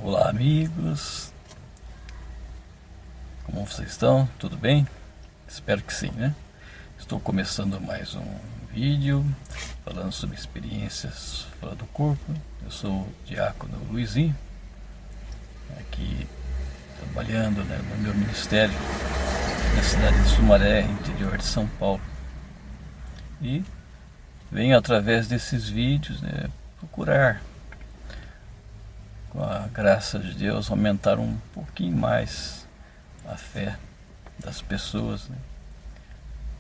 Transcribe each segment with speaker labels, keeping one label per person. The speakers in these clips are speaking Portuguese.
Speaker 1: Olá amigos, como vocês estão? Tudo bem? Espero que sim, né? Estou começando mais um vídeo falando sobre experiências fora do corpo. Eu sou o Diácono Luizinho, aqui trabalhando, né, no meu ministério na cidade de Sumaré, interior de São Paulo. E venho através desses vídeos, né, procurar, com a graça de Deus, aumentar um pouquinho mais a fé das pessoas, né?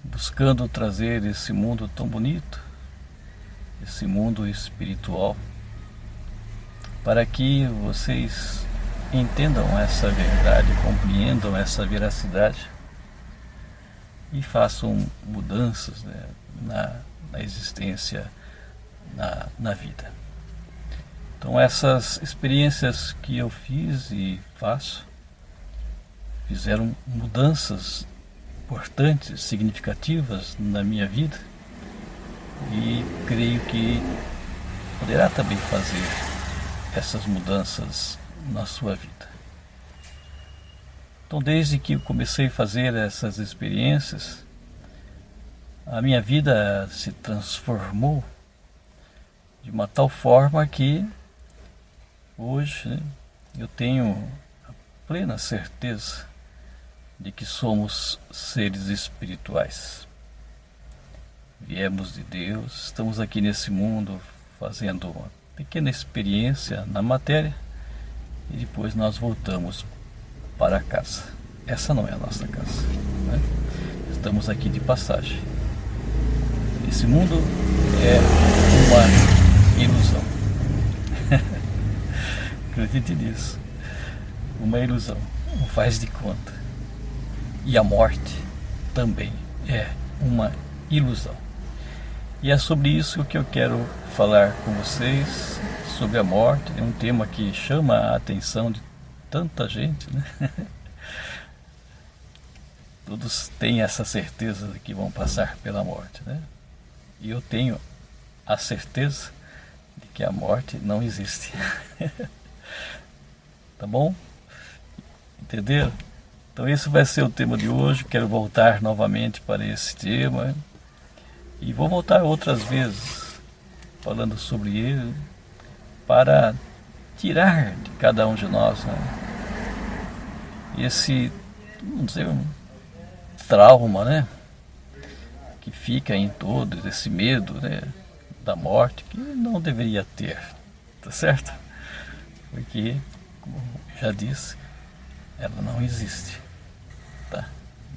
Speaker 1: Buscando trazer esse mundo tão bonito, esse mundo espiritual, para que vocês entendam essa verdade, compreendam essa veracidade e façam mudanças, né, na existência, na vida. Então essas experiências que eu fiz e faço fizeram mudanças importantes, significativas na minha vida, e creio que poderá também fazer essas mudanças na sua vida. Então, desde que eu comecei a fazer essas experiências, a minha vida se transformou de uma tal forma que hoje, né, eu tenho a plena certeza de que somos seres espirituais. Viemos de Deus, estamos aqui nesse mundo fazendo uma pequena experiência na matéria e depois nós voltamos para casa. Essa não é a nossa casa, né? Estamos aqui de passagem. Esse mundo é uma ilusão. Acredite nisso. Uma ilusão. Um faz de conta. E a morte também é uma ilusão. E é sobre isso que eu quero falar com vocês, sobre a morte. É um tema que chama a atenção de tanta gente, né? Todos têm essa certeza de que vão passar pela morte, né? E eu tenho a certeza de que a morte não existe. Tá bom? Entenderam? Então esse vai ser o tema de hoje. Quero voltar novamente para esse tema e vou voltar outras vezes falando sobre ele, para tirar de cada um de nós, né, esse, vamos dizer, um trauma, né, que fica em todos, esse medo, né, da morte, que não deveria ter, tá certo? Porque, como já disse, ela não existe, tá?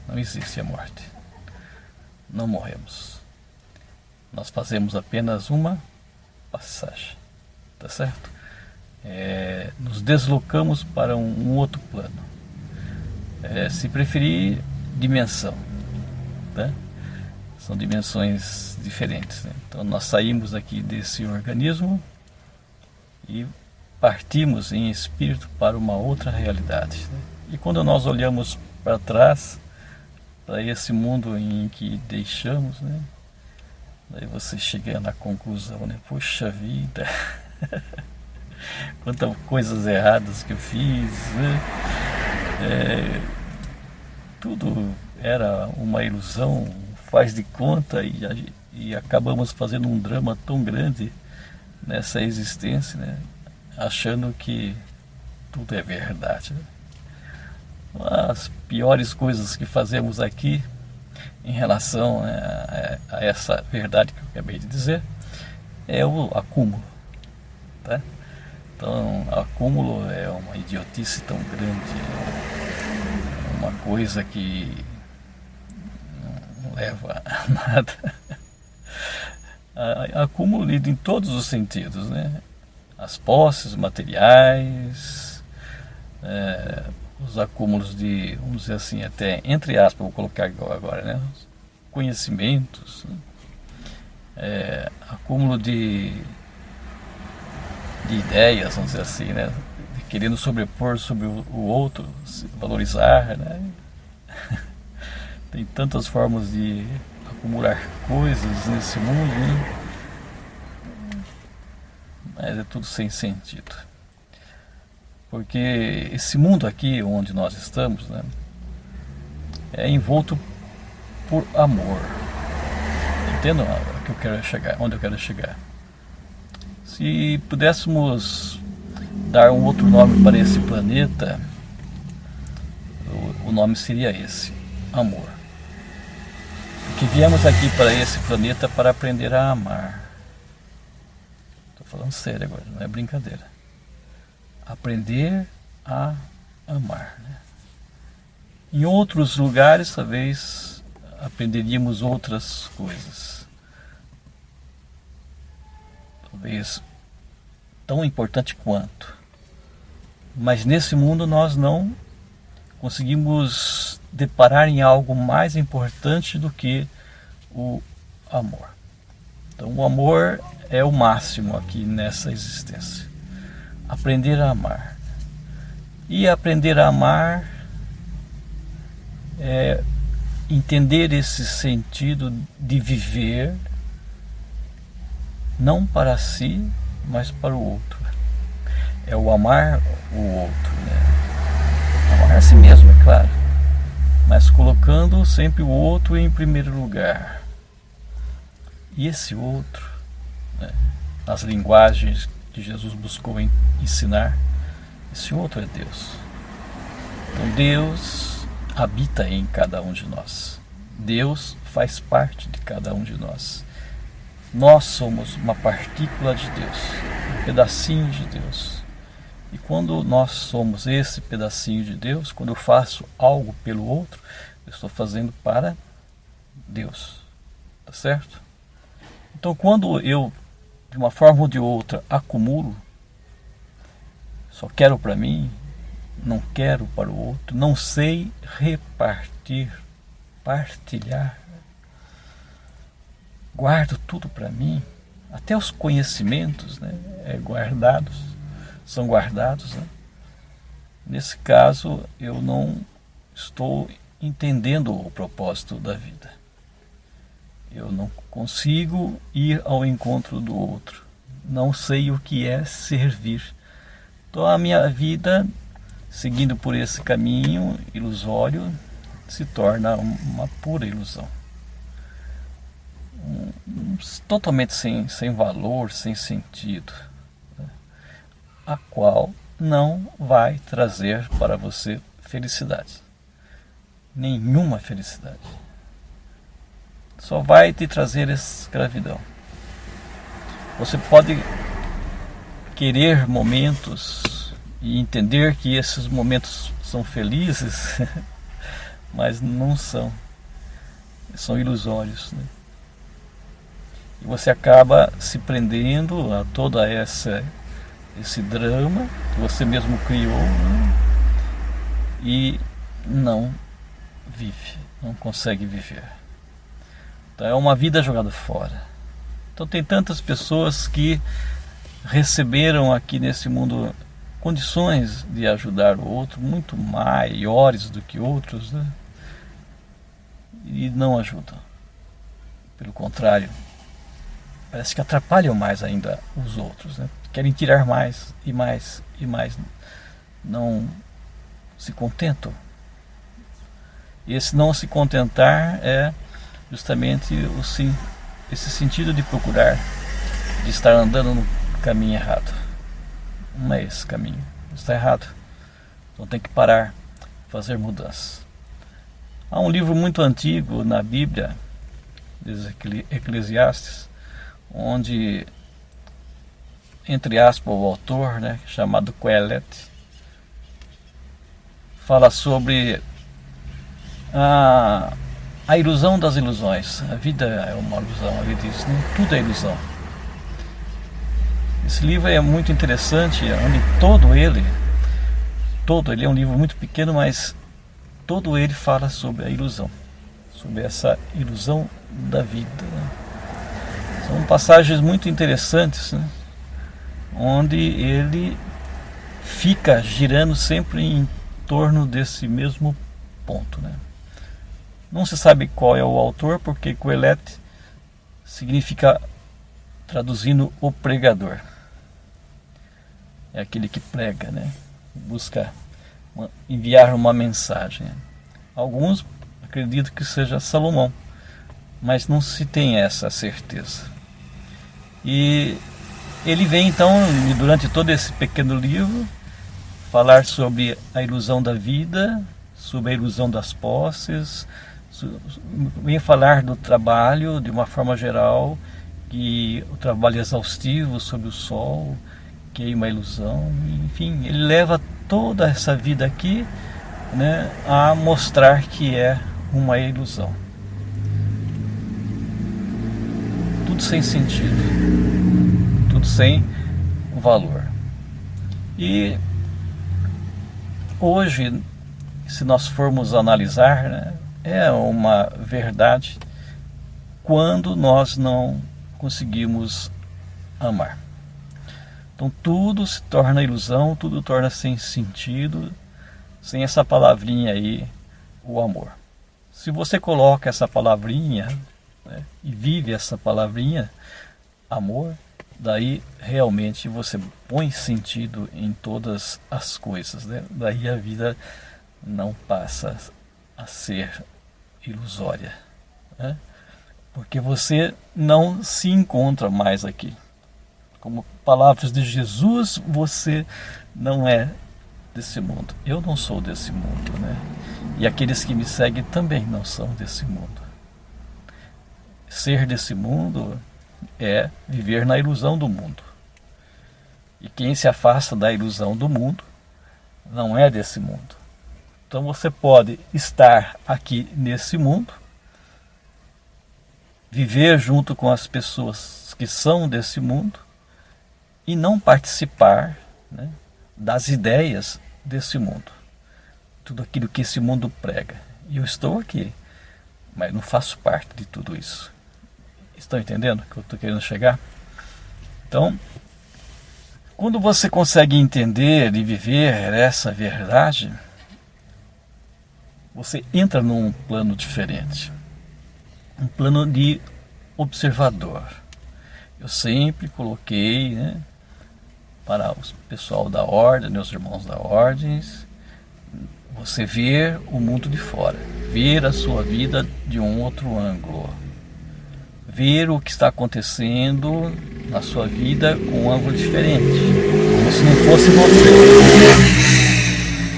Speaker 1: Não existe a morte. Não morremos. Nós fazemos apenas uma passagem, tá certo? Nos deslocamos para um outro plano. Se preferir, dimensão, tá? São dimensões diferentes, né? Então nós saímos aqui desse organismo e partimos em espírito para uma outra realidade, né? E quando nós olhamos para trás, para esse mundo em que deixamos, né, daí você chega na conclusão, né, puxa vida, quantas coisas erradas que eu fiz, né? Tudo era uma ilusão, faz de conta, e acabamos fazendo um drama tão grande nessa existência, né, achando que tudo é verdade, né? As piores coisas que fazemos aqui em relação a essa verdade que eu acabei de dizer é o acúmulo, tá? Então, acúmulo é uma idiotice tão grande, é uma coisa que não leva a nada. Acúmulo lido em todos os sentidos, né? As posses materiais, os acúmulos de, vamos dizer assim, até entre aspas, vou colocar agora, né? Conhecimentos, né? Acúmulo de ideias, vamos dizer assim, né? Querendo sobrepor sobre o outro, se valorizar, né? Tem tantas formas de acumular coisas nesse mundo, né? Mas é tudo sem sentido. Porque esse mundo aqui onde nós estamos, né, é envolto por amor. Entendam o que eu quero chegar, onde eu quero chegar. Se pudéssemos dar um outro nome para esse planeta, o nome seria esse: amor. Porque viemos aqui para esse planeta para aprender a amar. Estou falando sério agora, não é brincadeira. Aprender a amar, né? Em outros lugares, talvez, aprenderíamos outras coisas. Talvez tão importante quanto. Mas nesse mundo nós não conseguimos deparar em algo mais importante do que o amor. Então o amor é o máximo aqui nessa existência. Aprender a amar. E aprender a amar é entender esse sentido de viver não para si, mas para o outro. É o amar o outro, né? Amar a si mesmo, é claro, mas colocando sempre o outro em primeiro lugar. E esse outro, né, nas linguagens que Jesus buscou ensinar, esse outro é Deus. Então Deus habita em cada um de nós. Deus faz parte de cada um de nós. Nós somos uma partícula de Deus, um pedacinho de Deus. E quando nós somos esse pedacinho de Deus, quando eu faço algo pelo outro, eu estou fazendo para Deus. Tá certo? Então quando eu, de uma forma ou de outra, acumulo, só quero para mim, não quero para o outro, não sei repartir, partilhar, guardo tudo para mim, até os conhecimentos, né, são guardados, né? Nesse caso eu não estou entendendo o propósito da vida. Eu não consigo ir ao encontro do outro, não sei o que é servir. Então a minha vida, seguindo por esse caminho ilusório, se torna uma pura ilusão. Totalmente sem valor, sem sentido, né? A qual não vai trazer para você felicidade. Nenhuma felicidade. Só vai te trazer escravidão. Você pode querer momentos e entender que esses momentos são felizes, mas não são. São ilusórios, né? E você acaba se prendendo a toda esse drama que você mesmo criou, né? E não vive, não consegue viver. Então é uma vida jogada fora. Então tem tantas pessoas que receberam aqui nesse mundo condições de ajudar o outro, muito maiores do que outros, né? E não ajudam. Pelo contrário, parece que atrapalham mais ainda os outros, né? Querem tirar mais e mais e mais. Não se contentam. E esse não se contentar é justamente esse sentido de procurar, de estar andando no caminho errado. Não é esse caminho, está errado. Então tem que parar, fazer mudanças. Há um livro muito antigo na Bíblia, Eclesiastes, onde, entre aspas, o autor, né, chamado Quelet, fala sobre a ilusão das ilusões. A vida é uma ilusão, ele diz, né? Tudo é ilusão. Esse livro é muito interessante, onde todo ele é um livro muito pequeno, mas todo ele fala sobre a ilusão, sobre essa ilusão da vida, né? São passagens muito interessantes, né? Onde ele fica girando sempre em torno desse mesmo ponto, né? Não se sabe qual é o autor, porque Quelet significa, traduzindo, o pregador. É aquele que prega, né? busca enviar uma mensagem. Alguns acreditam que seja Salomão, mas não se tem essa certeza. E ele vem então, durante todo esse pequeno livro, falar sobre a ilusão da vida, sobre a ilusão das posses, vem falar do trabalho de uma forma geral, que o trabalho exaustivo sobre o sol, que é uma ilusão. Enfim, ele leva toda essa vida aqui, né, a mostrar que é uma ilusão. Tudo sem sentido, tudo sem valor. E hoje, se nós formos analisar, né, é uma verdade quando nós não conseguimos amar. Então tudo se torna ilusão, tudo torna sem sentido, sem essa palavrinha aí, o amor. Se você coloca essa palavrinha, né, e vive essa palavrinha, amor, daí realmente você põe sentido em todas as coisas, né? Daí a vida não passa a ser ilusória, né? Porque você não se encontra mais aqui. Como palavras de Jesus, você não é desse mundo. Eu não sou desse mundo, né? E aqueles que me seguem também não são desse mundo. Ser desse mundo é viver na ilusão do mundo. E quem se afasta da ilusão do mundo não é desse mundo. Então você pode estar aqui nesse mundo, viver junto com as pessoas que são desse mundo e não participar, né, das ideias desse mundo. Tudo aquilo que esse mundo prega. E eu estou aqui, mas não faço parte de tudo isso. Estão entendendo que eu estou querendo chegar? Então, quando você consegue entender e viver essa verdade, você entra num plano diferente. Um plano de observador. Eu sempre coloquei, né, para o pessoal da ordem, meus irmãos da ordem, você ver o mundo de fora, ver a sua vida de um outro ângulo, ver o que está acontecendo na sua vida com um ângulo diferente, como se não fosse você,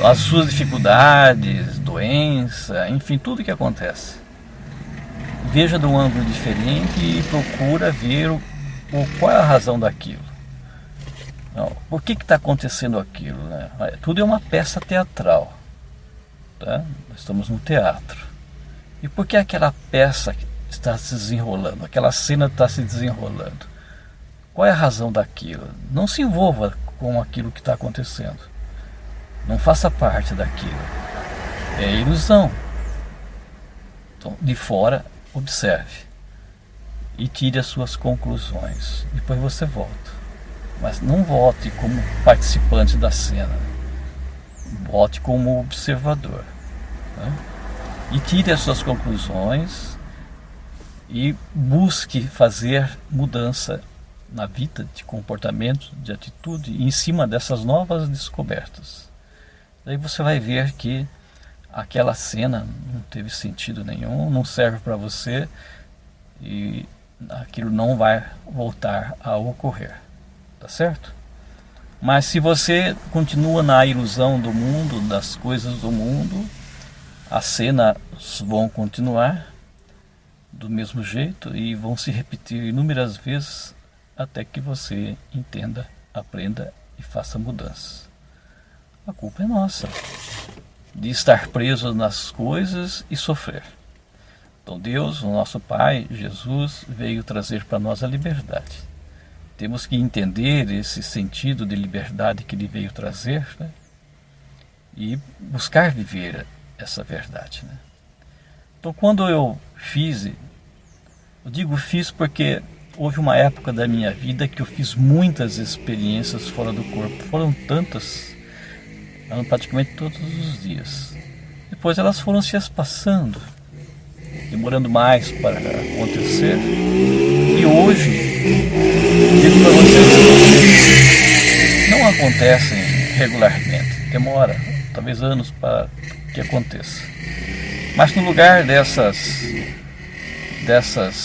Speaker 1: as suas dificuldades, doença, enfim, tudo que acontece. Veja de um ângulo diferente e procura ver qual é a razão daquilo. Não, por que está acontecendo aquilo, né? Tudo é uma peça teatral, tá? Nós estamos no teatro. E por que aquela peça está se desenrolando, aquela cena está se desenrolando? Qual é a razão daquilo? Não se envolva com aquilo que está acontecendo. Não faça parte daquilo. É ilusão. Então, de fora, observe e tire as suas conclusões. Depois você volta. Mas não volte como participante da cena. Volte como observador, né? E tire as suas conclusões e busque fazer mudança na vida, de comportamento, de atitude, em cima dessas novas descobertas. Daí você vai ver que aquela cena não teve sentido nenhum, não serve para você e aquilo não vai voltar a ocorrer, tá certo? Mas se você continua na ilusão do mundo, das coisas do mundo, as cenas vão continuar do mesmo jeito e vão se repetir inúmeras vezes até que você entenda, aprenda e faça mudanças. A culpa é nossa de estar preso nas coisas e sofrer. Então Deus, o nosso Pai, Jesus, veio trazer para nós a liberdade. Temos que entender esse sentido de liberdade que Ele veio trazer, né? E buscar viver essa verdade, né? Então quando eu fiz porque houve uma época da minha vida que eu fiz muitas experiências fora do corpo. Foram tantas, eram praticamente todos os dias. Depois elas foram se passando, demorando mais para acontecer. E hoje, digo para vocês, não acontecem regularmente. demora talvez anos para que aconteça. Mas no lugar dessas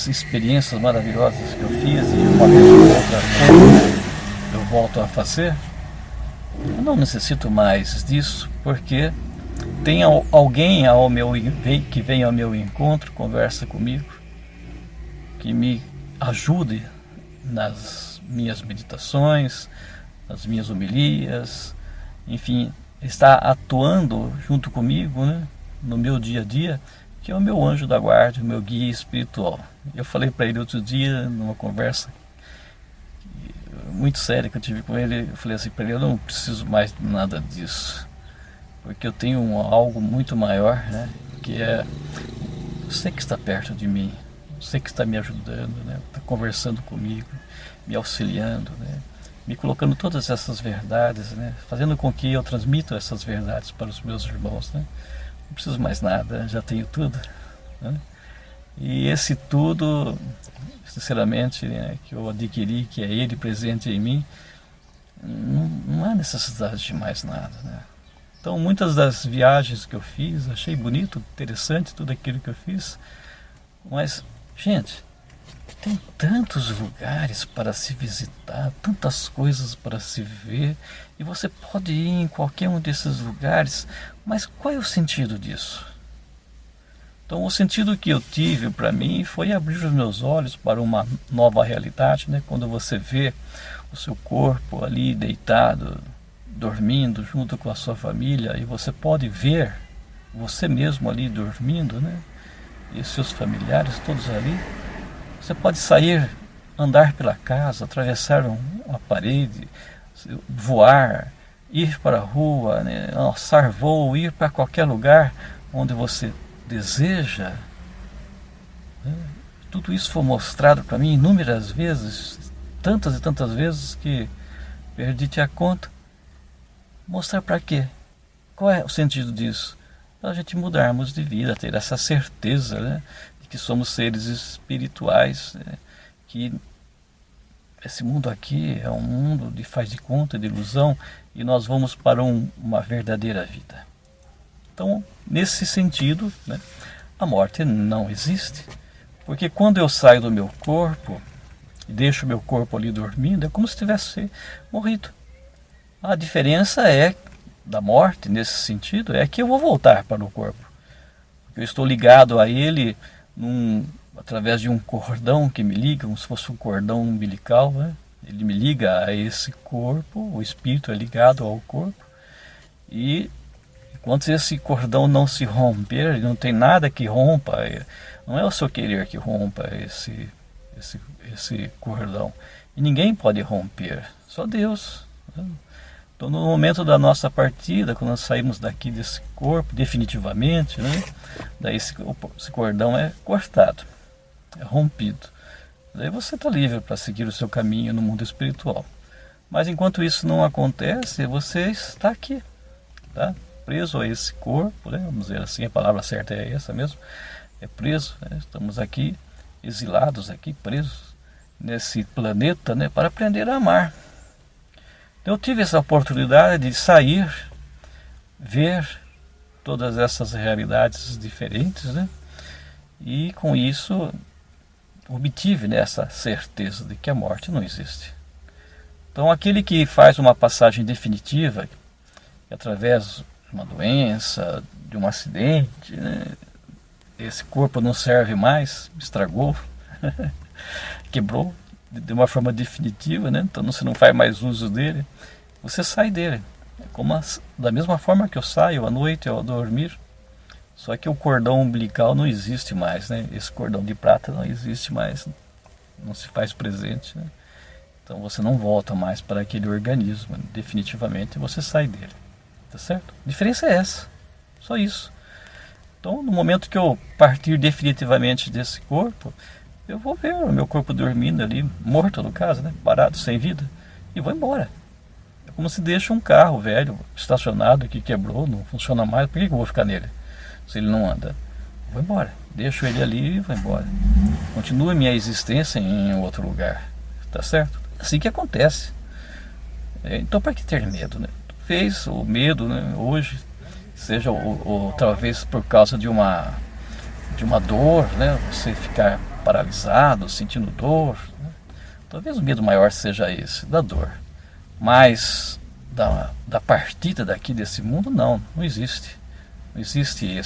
Speaker 1: experiências maravilhosas que eu fiz e uma vez ou outra eu volto a fazer, eu não necessito mais disso, porque tem alguém que vem ao meu encontro, conversa comigo, que me ajude nas minhas meditações, nas minhas homilias, enfim, está atuando junto comigo, né, no meu dia a dia, que é o meu anjo da guarda, o meu guia espiritual. Eu falei para ele outro dia, numa conversa muito séria que eu tive com ele, eu falei assim para ele: eu não preciso mais de nada disso, porque eu tenho algo muito maior, né, que é você que está perto de mim, você que está me ajudando, né, está conversando comigo, me auxiliando, né, me colocando todas essas verdades, né, fazendo com que eu transmita essas verdades para os meus irmãos, né. Não preciso mais nada, já tenho tudo, né? E esse tudo, sinceramente, né, que eu adquiri, que é Ele presente em mim, não há necessidade de mais nada, né? Então, muitas das viagens que eu fiz, achei bonito, interessante tudo aquilo que eu fiz, mas, gente, tem tantos lugares para se visitar, tantas coisas para se ver, e você pode ir em qualquer um desses lugares, mas qual é o sentido disso? Então, o sentido que eu tive para mim foi abrir os meus olhos para uma nova realidade, né? Quando você vê o seu corpo ali deitado, dormindo junto com a sua família, e você pode ver você mesmo ali dormindo, né? E seus familiares todos ali. Você pode sair, andar pela casa, atravessar uma parede, voar, ir para a rua, né? Alçar voo, ir para qualquer lugar onde você deseja, né? Tudo isso foi mostrado para mim inúmeras vezes, tantas e tantas vezes que perdi a conta. Mostrar para quê? Qual é o sentido disso? Para a gente mudarmos de vida, ter essa certeza, né, de que somos seres espirituais, né, que esse mundo aqui é um mundo de faz de conta, de ilusão, e nós vamos para uma verdadeira vida. Então, nesse sentido, né, a morte não existe, porque quando eu saio do meu corpo e deixo o meu corpo ali dormindo, é como se tivesse morrido. A diferença da morte, nesse sentido, é que eu vou voltar para o corpo. Eu estou ligado a ele através de um cordão que me liga, como se fosse um cordão umbilical, né? Ele me liga a esse corpo, o espírito é ligado ao corpo, e enquanto esse cordão não se romper, não tem nada que rompa, não é o seu querer que rompa esse cordão, e ninguém pode romper, só Deus, né? Então, no momento da nossa partida, quando nós saímos daqui desse corpo, definitivamente, né, daí esse cordão é cortado, é rompido. Daí você está livre para seguir o seu caminho no mundo espiritual. Mas enquanto isso não acontece, você está aqui, tá? Preso a esse corpo, né? Vamos dizer assim, a palavra certa é essa mesmo, é preso, né? Estamos aqui, exilados aqui, presos nesse planeta, né, para aprender a amar. Eu tive essa oportunidade de sair, ver todas essas realidades diferentes, né? E com isso obtive, né, essa certeza de que a morte não existe. Então aquele que faz uma passagem definitiva, através de uma doença, de um acidente, né, esse corpo não serve mais, estragou, quebrou de uma forma definitiva, né? Então você não faz mais uso dele, você sai dele, da mesma forma que eu saio à noite ao dormir, só que o cordão umbilical não existe mais, né? Esse cordão de prata não existe mais, não se faz presente, né? Então você não volta mais para aquele organismo, definitivamente você sai dele, tá certo? A diferença é essa, só isso. Então no momento que eu partir definitivamente desse corpo, eu vou ver o meu corpo dormindo ali, morto no caso, né? Parado, sem vida, e vou embora. É como se deixa um carro velho, estacionado, que quebrou, não funciona mais, por que eu vou ficar nele, se ele não anda? Eu vou embora, deixo ele ali e vou embora. Continua minha existência em outro lugar, tá certo? Assim que acontece. Então para que ter medo, né? talvez o medo, né, hoje seja talvez por causa de uma dor, né, você ficar paralisado, sentindo dor, né? Talvez o medo maior seja esse, da dor. Mas da partida daqui desse mundo, não existe. Não existe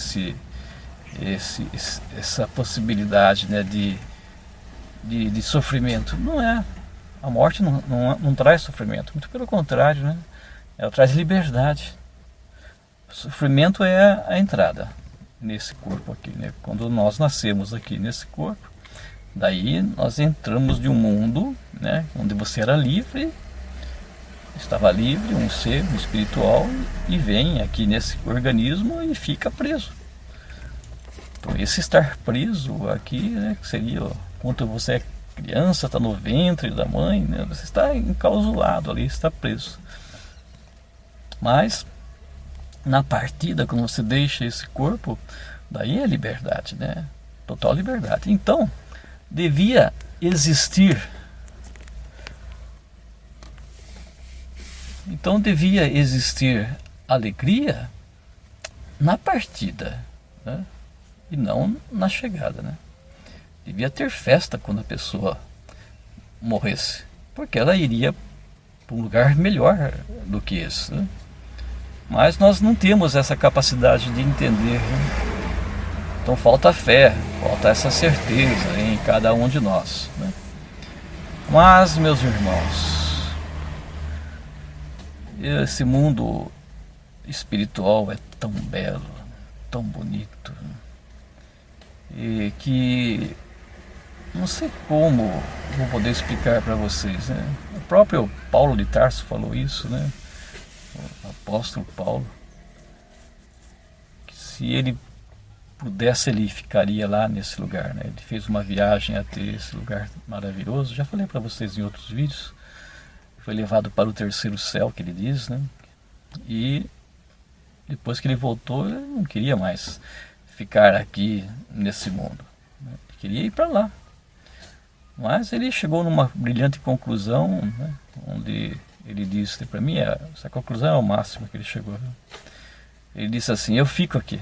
Speaker 1: essa possibilidade, né, de sofrimento. Não é. A morte não traz sofrimento, muito pelo contrário, né? Ela traz liberdade. O sofrimento é a entrada nesse corpo aqui, né? Quando nós nascemos aqui nesse corpo, daí nós entramos de um mundo, né, onde você era livre, estava livre, um ser espiritual, e vem aqui nesse organismo e fica preso. Então esse estar preso aqui, né, seria quando você é criança, está no ventre da mãe, né, você está enclausulado ali, está preso. Mas na partida, quando você deixa esse corpo, daí é liberdade, né? Total liberdade. Então devia existir alegria na partida, né? E não na chegada, né? Devia ter festa quando a pessoa morresse, porque ela iria para um lugar melhor do que esse, né? Mas nós não temos essa capacidade de entender, né? Então falta fé, falta essa certeza em cada um de nós, né? Mas, meus irmãos, esse mundo espiritual é tão belo, tão bonito, e que não sei como vou poder explicar para vocês, né? O próprio Paulo de Tarso falou isso, né? O apóstolo Paulo, que se ele pudesse, ele ficaria lá nesse lugar, né? Ele fez uma viagem até esse lugar maravilhoso. Já falei para vocês em outros vídeos. Foi levado para o terceiro céu, que ele diz, né? E depois que ele voltou, ele não queria mais ficar aqui nesse mundo, né? Ele queria ir para lá. Mas ele chegou numa brilhante conclusão, né? Onde ele disse para mim, essa conclusão é o máximo que ele chegou. Ele disse assim: eu fico aqui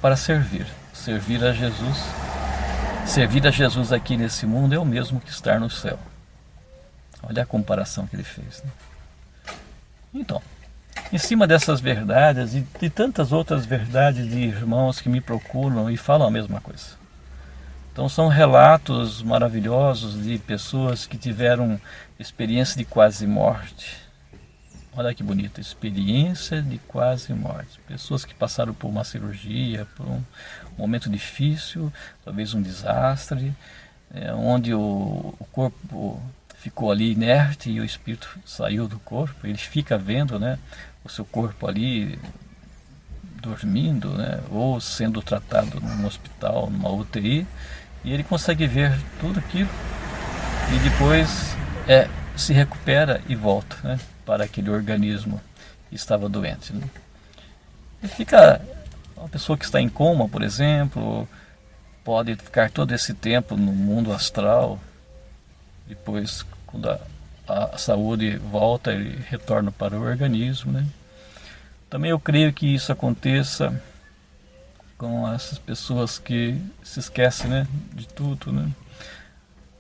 Speaker 1: para servir a Jesus. Servir a Jesus aqui nesse mundo é o mesmo que estar no céu. Olha a comparação que ele fez, né? Então, em cima dessas verdades e de tantas outras verdades de irmãos que me procuram e falam a mesma coisa. Então são relatos maravilhosos de pessoas que tiveram experiência de quase morte. Olha que bonito, experiência de quase morte. Pessoas que passaram por uma cirurgia, por um momento difícil, talvez um desastre, onde o corpo ficou ali inerte e o espírito saiu do corpo. Ele fica vendo, né, o seu corpo ali dormindo, né, ou sendo tratado num hospital, numa UTI, e ele consegue ver tudo aquilo e depois se recupera e volta, né, para aquele organismo que estava doente, né? E fica, uma pessoa que está em coma, por exemplo, pode ficar todo esse tempo no mundo astral. Depois, quando a saúde volta, ele retorna para o organismo, né? Também eu creio que isso aconteça com essas pessoas que se esquecem, né, de tudo, né?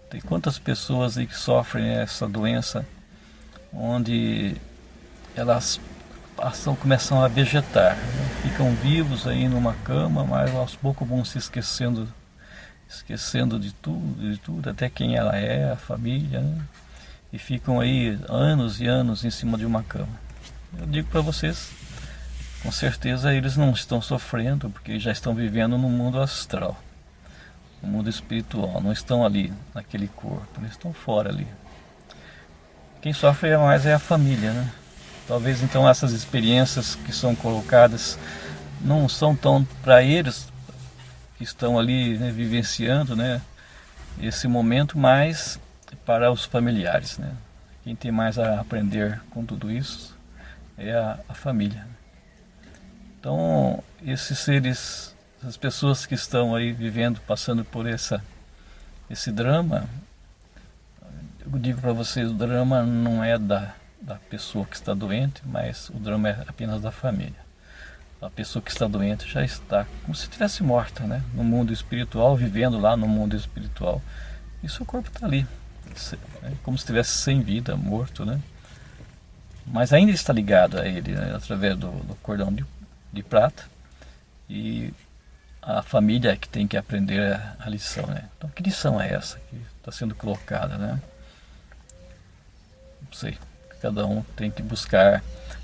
Speaker 1: Tem quantas pessoas aí que sofrem essa doença, onde elas começam a vegetar, né? Ficam vivos aí numa cama, mas aos poucos vão se esquecendo de tudo, até quem ela é, a família, né? E ficam aí anos e anos em cima de uma cama. Eu digo para vocês, com certeza eles não estão sofrendo, porque já estão vivendo no mundo astral, no mundo espiritual, não estão ali naquele corpo, eles estão fora ali. Quem sofre mais é a família, né? Talvez então essas experiências que são colocadas não são tão para eles que estão ali, né, vivenciando, né, esse momento, mas para os familiares, né? Quem tem mais a aprender com tudo isso é a família. Então, esses seres, essas pessoas que estão aí vivendo, passando por esse drama, eu digo para vocês, o drama não é da pessoa que está doente, mas o drama é apenas da família. A pessoa que está doente já está como se estivesse morta, né? No mundo espiritual, vivendo lá no mundo espiritual. E seu corpo está ali, como se estivesse sem vida, morto, né? Mas ainda está ligado a ele, né? Através do cordão de prata. E a família é que tem que aprender a lição, né? Então, que lição é essa que está sendo colocada, né? Não sei. Cada um tem que buscar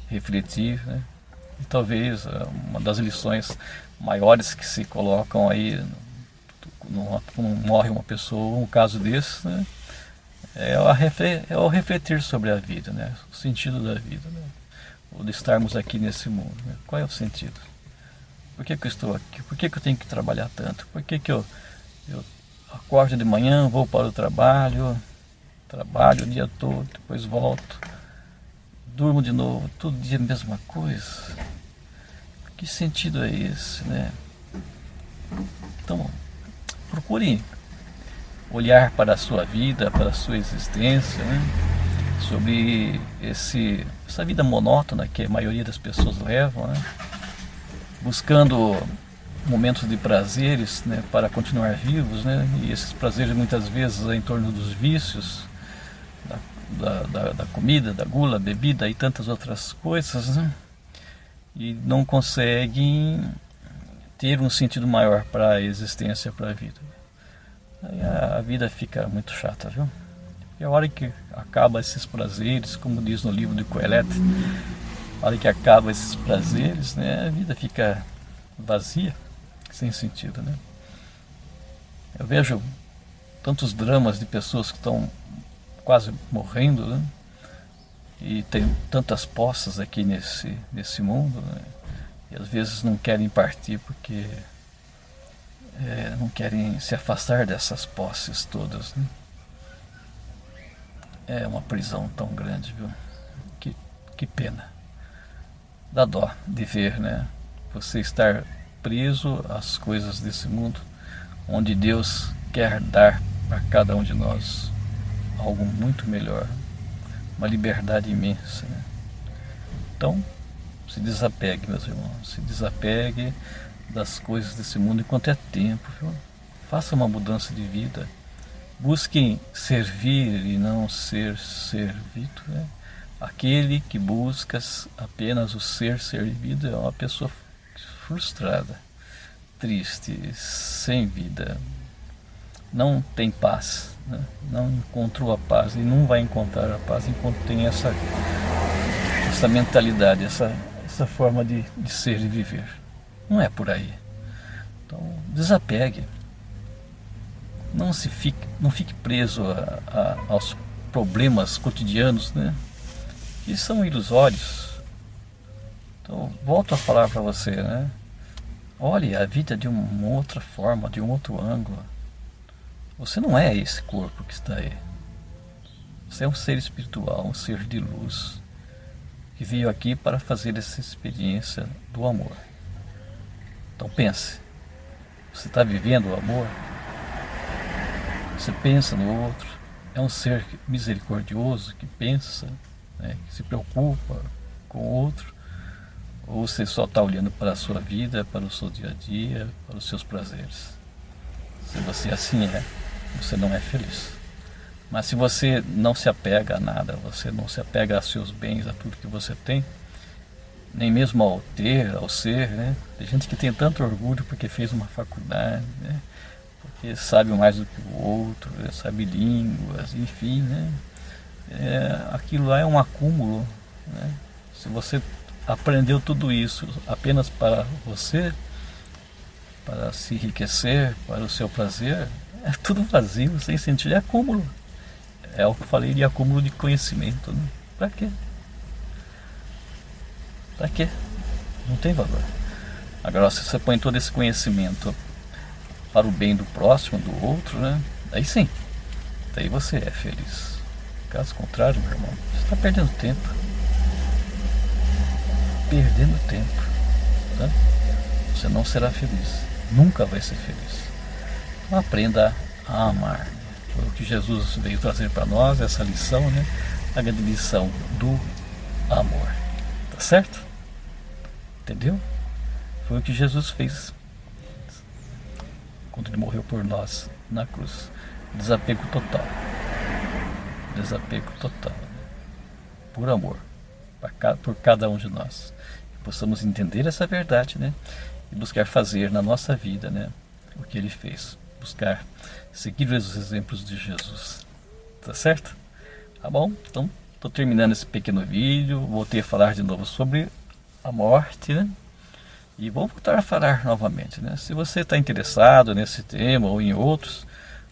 Speaker 1: refletir, né? E talvez uma das lições maiores que se colocam aí, quando morre uma pessoa, um caso desse, né? É o refletir sobre a vida, né? O sentido da vida, né? O de estarmos aqui nesse mundo, né? Qual é o sentido? Por que eu estou aqui? Por que eu tenho que trabalhar tanto? Por que eu acordo de manhã, vou para o trabalho o dia todo, depois volto, durmo de novo, todo dia a mesma coisa? Que sentido é esse, né? Então, procure olhar para a sua vida, para a sua existência, né? Sobre essa vida monótona que a maioria das pessoas levam, né? Buscando momentos de prazeres, né, para continuar vivos, né? E esses prazeres muitas vezes é em torno dos vícios, da comida, da gula, bebida e tantas outras coisas, né? E não conseguem ter um sentido maior para a existência, para a vida. Aí a vida fica muito chata, viu? E a hora que acaba esses prazeres, como diz no livro de Coelete, a hora que acaba esses prazeres, né, a vida fica vazia, sem sentido, né? Eu vejo tantos dramas de pessoas que estão quase morrendo, né? E tem tantas posses aqui nesse mundo, né? E às vezes não querem partir porque não querem se afastar dessas posses todas, né? É uma prisão tão grande, viu? Que pena. Dá dó de ver, né? Você estar preso às coisas desse mundo, onde Deus quer dar para cada um de nós algo muito melhor, uma liberdade imensa, né? Então, se desapegue, meus irmãos, se desapegue das coisas desse mundo enquanto é tempo, viu? Faça uma mudança de vida, busquem servir e não ser servido, né? Aquele que busca apenas o ser servido é uma pessoa frustrada, triste, sem vida, não tem paz, né? Não encontrou a paz e não vai encontrar a paz enquanto tem essa mentalidade, essa forma de ser e viver. Não é por aí. Então, desapegue. Não fique preso aos problemas cotidianos, né? Que são ilusórios. Então, volto a falar para você, né? Olhe a vida de uma outra forma, de um outro ângulo. Você não é esse corpo que está aí. Você é um ser espiritual, um ser de luz, que veio aqui para fazer essa experiência do amor. Então pense, você está vivendo o amor? Você pensa no outro? É um ser misericordioso que pensa, né, que se preocupa com o outro? Ou você só está olhando para a sua vida, para o seu dia a dia, para os seus prazeres? Se você assim você não é feliz. Mas se você não se apega a nada, você não se apega a seus bens, a tudo que você tem, nem mesmo ao ter, ao ser, né? Tem gente que tem tanto orgulho porque fez uma faculdade, né? Porque sabe mais do que o outro, né? Sabe línguas, enfim, né? Aquilo lá é um acúmulo, né? Se você aprendeu tudo isso apenas para você, para se enriquecer, para o seu prazer, é tudo vazio, sem sentido, é acúmulo. É o que eu falei de acúmulo de conhecimento, né? Pra quê? Pra quê? Não tem valor. Agora, se você põe todo esse conhecimento para o bem do próximo, do outro, né? Aí sim, daí você é feliz. Caso contrário, meu irmão, você está perdendo tempo. Perdendo tempo, tá? Você não será feliz. Nunca vai ser feliz. Então aprenda a amar. Foi o que Jesus veio trazer para nós, essa lição, né? a grande lição do amor. Tá certo? Entendeu? Foi o que Jesus fez quando ele morreu por nós na cruz. Desapego total. Desapego total. Por amor. Por cada um de nós. Que possamos entender essa verdade, né? E buscar fazer na nossa vida, né? O que ele fez. Buscar seguir os exemplos de Jesus. Tá certo? Tá bom? Então, estou terminando esse pequeno vídeo. Voltei a falar de novo sobre a morte, né? E vou voltar a falar novamente, né? Se você está interessado nesse tema ou em outros,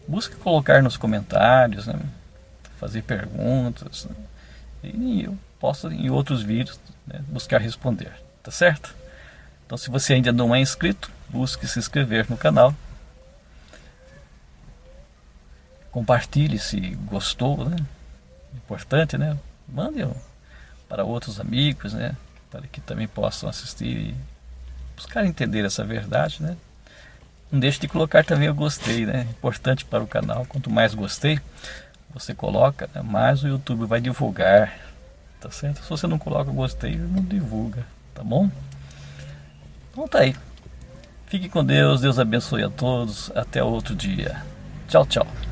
Speaker 1: busque colocar nos comentários, né? Fazer perguntas, né? E eu posso em outros vídeos, né, buscar responder, tá certo? Então, se você ainda não é inscrito, busque se inscrever no canal. Compartilhe se gostou, né? Importante, né? Mande para outros amigos, né? Para que também possam assistir e buscar entender essa verdade, né? Não deixe de colocar também o gostei, né? Importante para o canal. Quanto mais gostei você coloca, né, mais o YouTube vai divulgar, tá certo? Se você não coloca gostei, não divulga, tá bom? Então tá aí. Fique com Deus, Deus abençoe a todos. Até outro dia. Tchau, tchau.